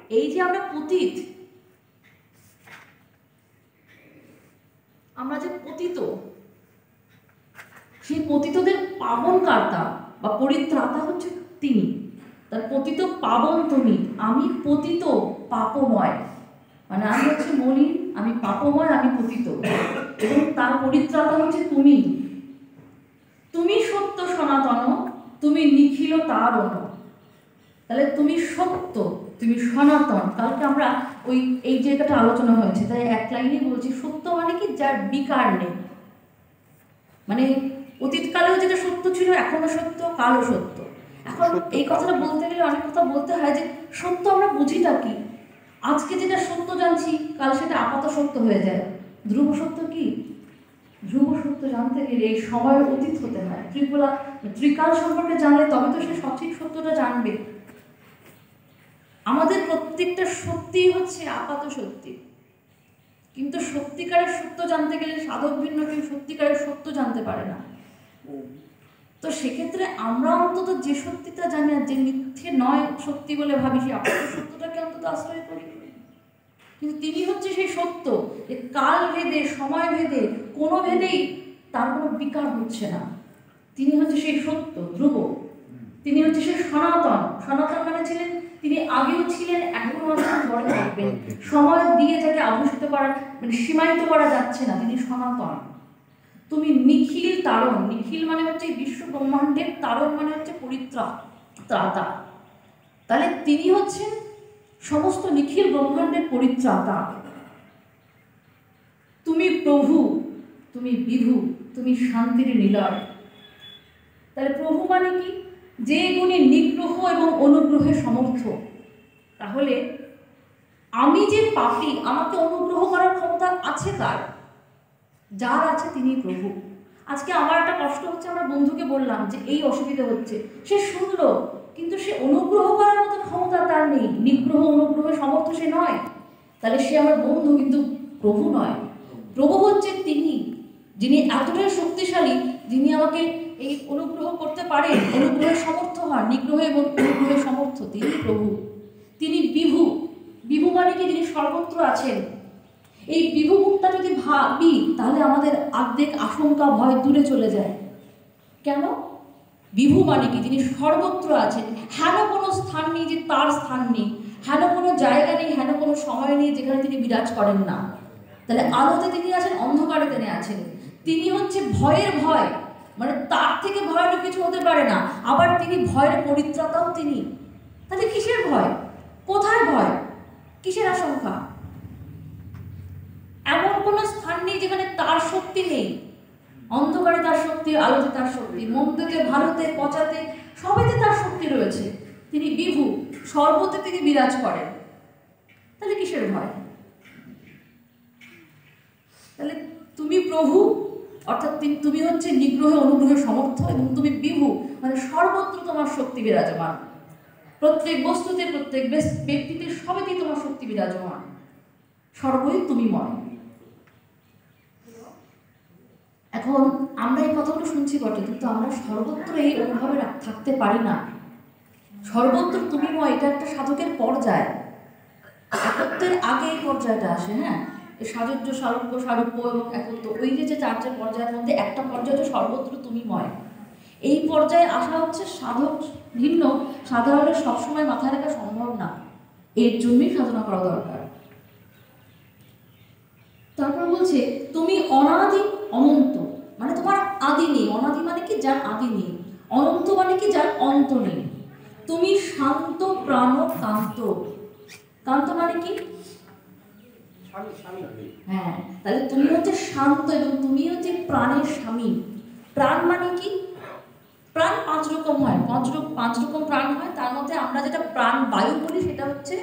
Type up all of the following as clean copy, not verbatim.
এই যে আমরা পতিত, আমরা যে পতিত, সেই পতিতদের পাবন কর্তা বা পরিত্রাতা হচ্ছে তিনি। তার পতিত পাবন তুমি, আমি পতিত পাপময়, মানে আমি হচ্ছে মলিন, আমি পাপময়, আমি পতিত, এবং তার পরিত্রাতা হচ্ছে তুমি। তুমি সত্য সনাতন, তুমি নিখিল তারণ। তাহলে তুমি সত্য, তুমি সনাতন। কালকে আমরা ওই এই জায়গাটা আলোচনা হয়েছে, তাই এক লাইনে বলছি, সত্য মানে কি? যার বিকার নেই। মানে অতীতকালেও যেটা সত্য ছিল এখনো সত্য, কালও সত্য। এখন এই কথাটা বলতে গেলে অনেক কথা বলতে হয় যে সত্য আমরা বুঝিটা কি। আজকে যেটা সত্য জানছি কাল সেটা আপাত সত্য হয়ে যায়। ধ্রুব সত্য কি? ধ্রুব সত্য জানতে গেলে এই সময়ের অতীত হতে হয়। ত্রিকাল সম্পর্কে জানলে তবে তো সে সঠিক সত্যটা জানবে। আমাদের প্রত্যেকটা সত্যি হচ্ছে আপাত সত্যি, কিন্তু সত্যিকারের সত্য জানতে গেলে সাধক ভিন্ন কেউ সত্যিকারের সত্য জানতে পারে না। তো সেক্ষেত্রে আমরা অন্তত যে সত্যিটা জানি আর যে মিথ্যে নয় সত্যি বলে ভাবি, সেই আপাত সত্যটাকে অন্তত আশ্রয় করি। কিন্তু তিনি হচ্ছে সেই সত্য, যে কাল ভেদে, সময় ভেদে, কোনো ভেদেই তার কোনো বিকার হচ্ছে না। তিনি হচ্ছে সেই সত্য ধ্রুব, তিনি হচ্ছে সেই সনাতন। সনাতন মানে ছিলেন, তিনি আগেও ছিলেন, এখনো আছেন, পরে থাকবেন। সময় দিয়ে যাকে আভূষিত করা, মানে সীমায়িত করা যাচ্ছে না, তিনি সনাতন। তুমি নিখিল তারণ, নিখিল মানে হচ্ছে বিশ্ব ব্রহ্মাণ্ডের, তারণ মানে হচ্ছে পরিত্রাতা। তাহলে তিনি হচ্ছেন সমস্ত নিখিল ব্রহ্মাণ্ডের পরিত্রাতা। তুমি প্রভু, তুমি বিভু, তুমি শান্তির নিলয়। তাহলে প্রভু মানে কি? যে গুণে নিগ্রহ এবং অনুগ্রহে সমর্থ। তাহলে আমি যে পাপী, আমাকে অনুগ্রহ করার ক্ষমতা আছে কার? যার আছে তিনি প্রভু। আজকে আমার একটা কষ্ট হচ্ছে, আমার বন্ধুকে বললাম যে এই অসুবিধা হচ্ছে, সে শুনলো, কিন্তু সে অনুগ্রহ করার মতো ক্ষমতা তার নেই, নিগ্রহ অনুগ্রহে সমর্থ সে নয়। তাহলে সে আমার বন্ধু, কিন্তু প্রভু নয়। প্রভু হচ্ছে তিনি, যিনি এতটাই শক্তিশালী, যিনি আমাকে এই অনুগ্রহ করতে পারেন, অনুগ্রহের সমর্থ হন, নিগ্রহ এবং অনুগ্রহের সমর্থ, তিনি প্রভু। তিনি বিভু, বিভু মানে কি? যিনি সর্বত্র আছেন। এই বিভু মুক্তা যদি ভাবি তাহলে আমাদের আর্ধেক আশঙ্কা ভয় দূরে চলে যায়। কেন? বিভু মানে কি? যিনি সর্বত্র আছেন। হেন কোনো স্থান নেই যে তার স্থান নেই, হেন কোনো জায়গা নেই, হেন কোনো সময় নেই যেখানে তিনি বিরাজ করেন না। তাহলে আলোতে তিনি আছেন, অন্ধকারে তিনি আছেন। তিনি হচ্ছে ভয়ের ভয়, মানে তার থেকে ভয়ানক কিছু হতে পারে না। আবার তিনি ভয়ের পরিত্রাতাও তিনি। তাহলে কিসের ভয়? কোথায় ভয়? কিসের আশঙ্কা? এমন কোনো স্থান নেই যেখানে তার শক্তি নেই। অন্ধকারে তার শক্তি, আলোতে তার শক্তি, মন্দতে ভালোতে পচাতে সবেতে তার শক্তি রয়েছে। তিনি বিভু, সর্বতে তিনি বিরাজ করেন। তাহলে কিসের ভয়? তাহলে তুমি প্রভু, অর্থাৎ তুমি হচ্ছে নিগ্রহে অনুগ্রহে সমর্থ, এবং তুমি বিভু মানে সর্বত্র তোমার শক্তি বিরাজমান। প্রত্যেক বস্তুতে, প্রত্যেক ব্যক্তিতে, সবেতেই তোমার শক্তি বিরাজমান। সর্বই তুমি ময়। এখন আমরা এই কথাগুলো শুনছি বটে, কিন্তু আমরা সর্বত্র এই অনুভবে থাকতে পারি না। সর্বত্র তুমি ময়, এটা একটা সাধকের পর্যায়। একত্বের আগে এই পর্যায়টা আসে। হ্যাঁ, সাজুজ্য, সারূপ্য, সারূপ্য এবং একত্ব, ওই যে চারটে পর্যায়ের মধ্যে একটা পর্যায়ে সর্বত্র তুমি ময়। এই পর্যায়ে আসা হচ্ছে সাধক ভিন্ন, সাধারণের সবসময় মাথায় রাখা সম্ভব না। এর জন্যই সাধনা করা দরকার। তারপর বলছে তুমি অনাদি অনন্ত, মানে তোমার আদি নেই। অনাদি মানে কি? যার আদি নেই। অনন্ত মানে কি? যার অন্ত নেই। তুমি শান্ত প্রাণ কান্ত। কান্ত মানে কি? হ্যাঁ, তাহলে তুমি হচ্ছে শান্ত এবং তুমি হচ্ছে প্রাণের স্বামী। প্রাণ মানে কি? প্রাণ পাঁচ রকম হয়, পাঁচ রকম প্রাণ হয়। তার মধ্যে আমরা যেটা প্রাণ বায়ু বলি সেটা হচ্ছে,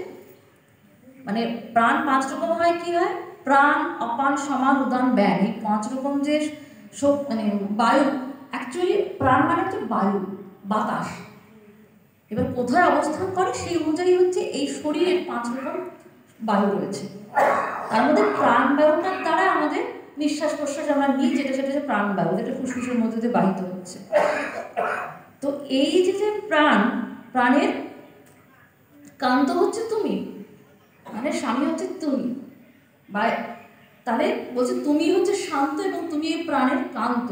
মানে প্রাণ পাঁচ রকম হয়। কি হয়? প্রাণ, অপান, সমান, উদান, ব্যান, এই পাঁচ রকম যে মানে বায়ু। অ্যাকচুয়ালি প্রাণ মানে হচ্ছে বায়ু, বাতাস। এবার কোথায় অবস্থান করে সেই অনুযায়ী হচ্ছে এই শরীরের পাঁচ রকম বায়ু রয়েছে। তার মধ্যে প্রাণ বায়ুটার দ্বারা আমাদের নিঃশ্বাস প্রশ্বাস আমরা নিই, যেটা সেটা হচ্ছে প্রাণ বায়ু, যেটা ফুসফুসের মধ্যে দিয়ে বাহিত হচ্ছে। তো এই যে প্রাণ, প্রাণের কান্ত হচ্ছে তুমি। মানে স্বামী হচ্ছে তুমি, বা তাহলে বলছে তুমি হচ্ছে শান্ত এবং তুমি এই প্রাণের কান্ত।